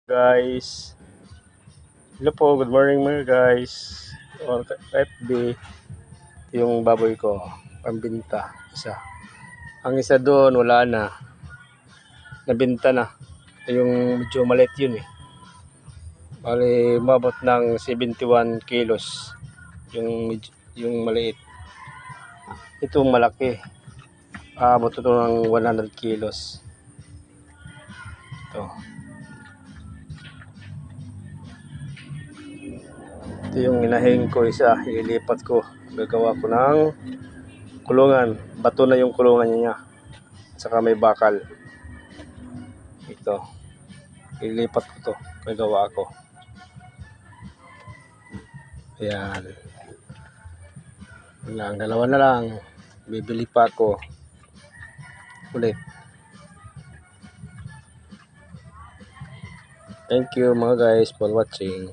Guys, hello po, good morning mga guys. Or FB, yung baboy ko, pambinta, isa. Ang isa doon, wala na. Nabinta na. Yung medyo maliit yun eh. Bali, umabot ng 71 kilos. Yung maliit. Itong malaki. Abot ito ng 100 kilos. Ito. Ito yung inahing ko isa, ililipat ko. Gagawa ko ng kulungan. Bato na yung kulungan niya. Saka may bakal. Ito. Ililipat ko to. Gagawa ko. Ayan. Ang dalawa na lang. Bibili pa ako. Ulit. Thank you mga guys for watching.